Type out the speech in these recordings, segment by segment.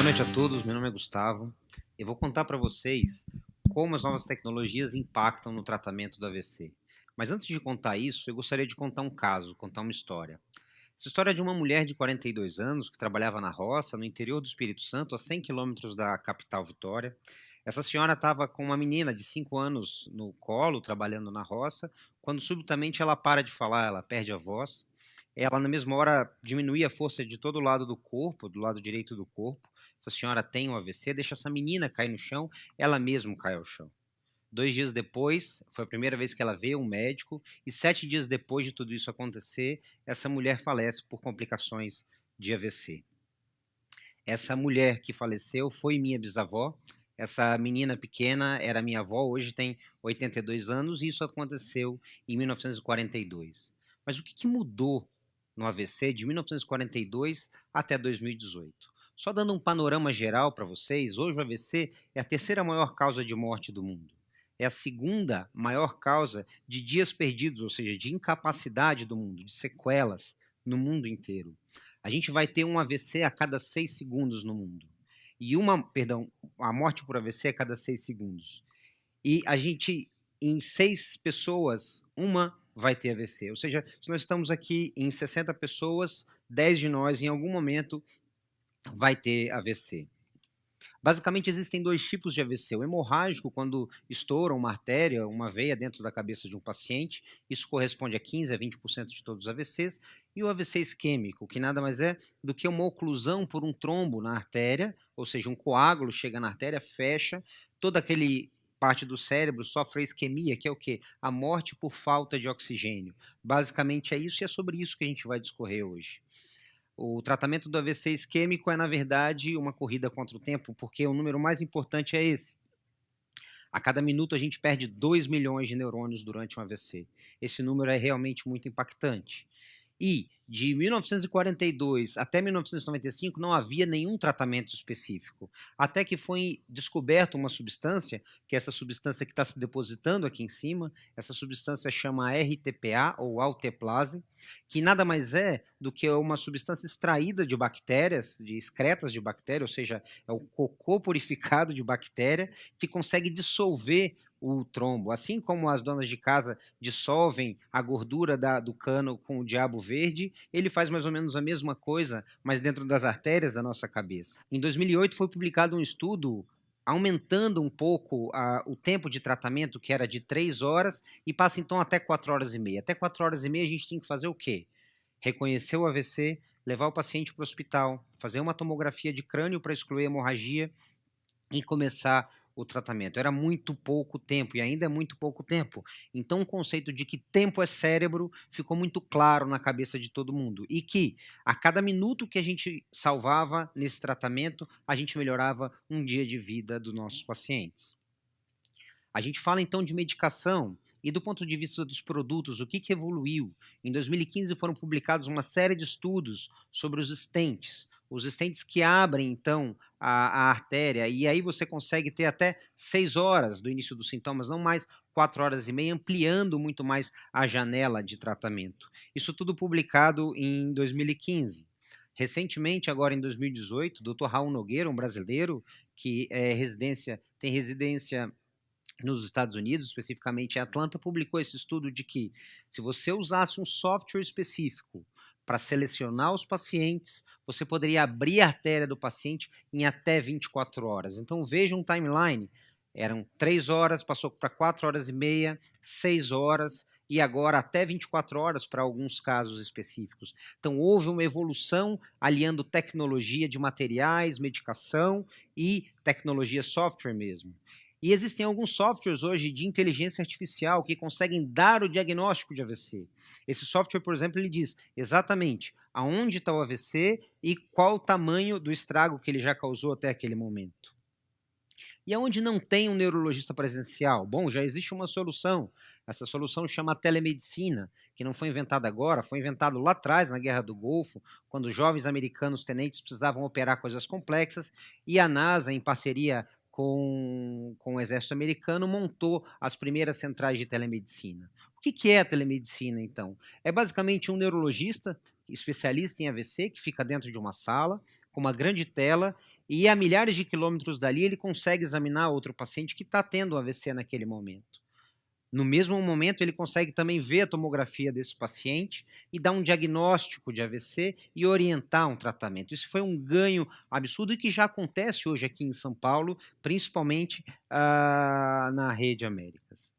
Boa noite a todos, meu nome é Gustavo. Eu vou contar para vocês como as novas tecnologias impactam no tratamento do AVC. Mas antes de contar isso, eu gostaria de contar um caso, contar uma história. Essa história é de uma mulher de 42 anos que trabalhava na roça, no interior do Espírito Santo, a 100 quilômetros da capital Vitória. Essa senhora estava com uma menina de 5 anos no colo, trabalhando na roça, quando subitamente ela para de falar, ela perde a voz. Ela, na mesma hora, diminuía a força de todo lado do corpo, do lado direito do corpo. Essa senhora tem um AVC, deixa essa menina cair no chão, ela mesma cai ao chão. 2 dias depois, foi a primeira vez que ela vê um médico, e 7 dias depois de tudo isso acontecer, essa mulher falece por complicações de AVC. Essa mulher que faleceu foi minha bisavó. Essa menina pequena era minha avó, hoje tem 82 anos, e isso aconteceu em 1942. Mas o que mudou no AVC de 1942 até 2018? Só dando um panorama geral para vocês, hoje o AVC é a terceira maior causa de morte do mundo. É a segunda maior causa de dias perdidos, ou seja, de incapacidade do mundo, de sequelas no mundo inteiro. A gente vai ter um AVC a cada 6 segundos no mundo. A morte por AVC a cada 6 segundos. E a gente, em 6 pessoas, uma vai ter AVC. Ou seja, se nós estamos aqui em 60 pessoas, 10 de nós, em algum momento, vai ter AVC. Basicamente, existem 2 tipos de AVC. O hemorrágico, quando estoura uma artéria, uma veia dentro da cabeça de um paciente, isso corresponde a 15 a 20% de todos os AVCs. E o AVC isquêmico, que nada mais é do que uma oclusão por um trombo na artéria, ou seja, um coágulo chega na artéria, fecha, toda aquele parte do cérebro sofre a isquemia, que é o quê? A morte por falta de oxigênio. Basicamente é isso, e é sobre isso que a gente vai discorrer hoje. O tratamento do AVC isquêmico é, na verdade, uma corrida contra o tempo, porque o número mais importante é esse. A cada minuto a gente perde 2 milhões de neurônios durante um AVC. Esse número é realmente muito impactante. E de 1942 até 1995 não havia nenhum tratamento específico, até que foi descoberta uma substância, que é essa substância que está se depositando aqui em cima, essa substância chama RTPA, ou alteplase, que nada mais é do que uma substância extraída de bactérias, de excretas de bactéria, ou seja, é o cocô purificado de bactéria, que consegue dissolver o trombo. Assim como as donas de casa dissolvem a gordura do cano com o diabo verde, ele faz mais ou menos a mesma coisa, mas dentro das artérias da nossa cabeça. Em 2008 foi publicado um estudo aumentando um pouco o tempo de tratamento, que era de 3 horas, e passa então até 4 horas e meia. Até 4 horas e meia a gente tem que fazer o quê? Reconhecer o AVC, levar o paciente para o hospital, fazer uma tomografia de crânio para excluir a hemorragia e começar o tratamento. Era muito pouco tempo, e ainda é muito pouco tempo. Então o conceito de que tempo é cérebro ficou muito claro na cabeça de todo mundo, e que a cada minuto que a gente salvava nesse tratamento, a gente melhorava um dia de vida dos nossos pacientes. A gente fala então de medicação, e do ponto de vista dos produtos, o que evoluiu? Em 2015 foram publicados uma série de estudos sobre os stents que abrem então a artéria, e aí você consegue ter até 6 horas do início dos sintomas, não mais 4 horas e meia, ampliando muito mais a janela de tratamento. Isso tudo publicado em 2015. Recentemente, agora em 2018, o Dr. Raul Nogueira, um brasileiro que tem residência nos Estados Unidos, especificamente em Atlanta, publicou esse estudo de que, se você usasse um software específico para selecionar os pacientes, você poderia abrir a artéria do paciente em até 24 horas. Então veja um timeline, eram 3 horas, passou para 4 horas e meia, 6 horas, e agora até 24 horas para alguns casos específicos. Então houve uma evolução aliando tecnologia de materiais, medicação e tecnologia software mesmo. E existem alguns softwares hoje de inteligência artificial que conseguem dar o diagnóstico de AVC. Esse software, por exemplo, ele diz exatamente aonde está o AVC e qual o tamanho do estrago que ele já causou até aquele momento. E aonde não tem um neurologista presencial? Bom, já existe uma solução. Essa solução chama telemedicina, que não foi inventada agora, foi inventado lá atrás, na Guerra do Golfo, quando jovens americanos tenentes precisavam operar coisas complexas, e a NASA, em parceria com o exército americano, montou as primeiras centrais de telemedicina. O que é a telemedicina, então? É basicamente um neurologista, especialista em AVC, que fica dentro de uma sala, com uma grande tela, e a milhares de quilômetros dali ele consegue examinar outro paciente que está tendo um AVC naquele momento. No mesmo momento, ele consegue também ver a tomografia desse paciente e dar um diagnóstico de AVC e orientar um tratamento. Isso foi um ganho absurdo e que já acontece hoje aqui em São Paulo, principalmente na Rede Américas.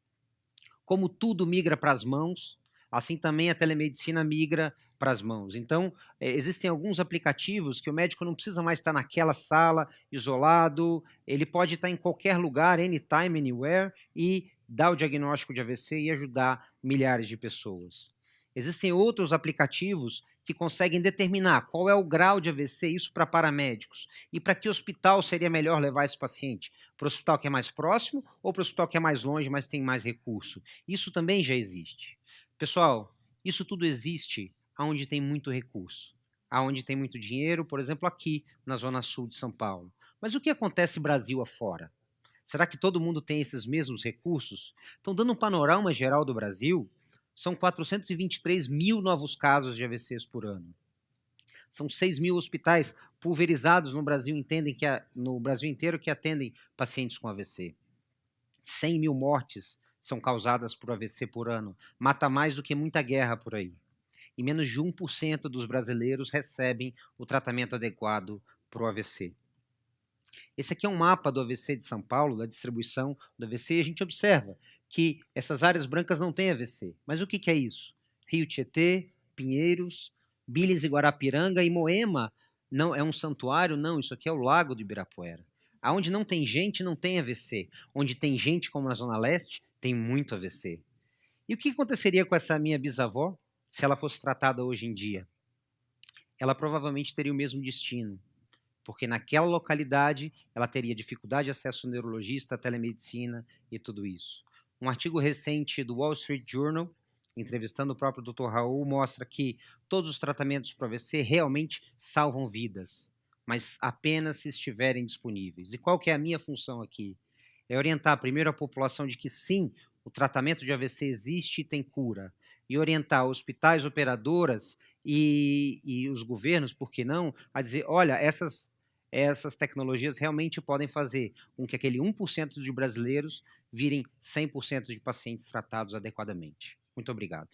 Como tudo migra para as mãos, assim também a telemedicina migra para as mãos. Então, existem alguns aplicativos que o médico não precisa mais estar naquela sala, isolado, ele pode estar em qualquer lugar, anytime, anywhere, e dar o diagnóstico de AVC e ajudar milhares de pessoas. Existem outros aplicativos que conseguem determinar qual é o grau de AVC, isso para paramédicos. E para que hospital seria melhor levar esse paciente? Para o hospital que é mais próximo ou para o hospital que é mais longe, mas tem mais recurso? Isso também já existe. Pessoal, isso tudo existe onde tem muito recurso, aonde tem muito dinheiro, por exemplo, aqui na Zona Sul de São Paulo. Mas o que acontece Brasil afora? Será que todo mundo tem esses mesmos recursos? Então, dando um panorama geral do Brasil, são 423 mil novos casos de AVCs por ano. São 6 mil hospitais pulverizados no Brasil, no Brasil inteiro que atendem pacientes com AVC. 100 mil mortes são causadas por AVC por ano. Mata mais do que muita guerra por aí. E menos de 1% dos brasileiros recebem o tratamento adequado para o AVC. Esse aqui é um mapa do AVC de São Paulo, da distribuição do AVC, e a gente observa que essas áreas brancas não têm AVC. Mas o que é isso? Rio Tietê, Pinheiros, Billings e Guarapiranga e Moema não é um santuário? Não, isso aqui é o Lago do Ibirapuera. Aonde não tem gente, não tem AVC. Onde tem gente, como na Zona Leste, tem muito AVC. E o que aconteceria com essa minha bisavó se ela fosse tratada hoje em dia? Ela provavelmente teria o mesmo destino, porque naquela localidade ela teria dificuldade de acesso ao neurologista, à telemedicina e tudo isso. Um artigo recente do Wall Street Journal, entrevistando o próprio Dr. Raul, mostra que todos os tratamentos para AVC realmente salvam vidas, mas apenas se estiverem disponíveis. E qual que é a minha função aqui? É orientar primeiro a população de que sim, o tratamento de AVC existe e tem cura, e orientar hospitais, operadoras e os governos, por que não, a dizer, olha, essas tecnologias realmente podem fazer com que aquele 1% de brasileiros virem 100% de pacientes tratados adequadamente. Muito obrigado.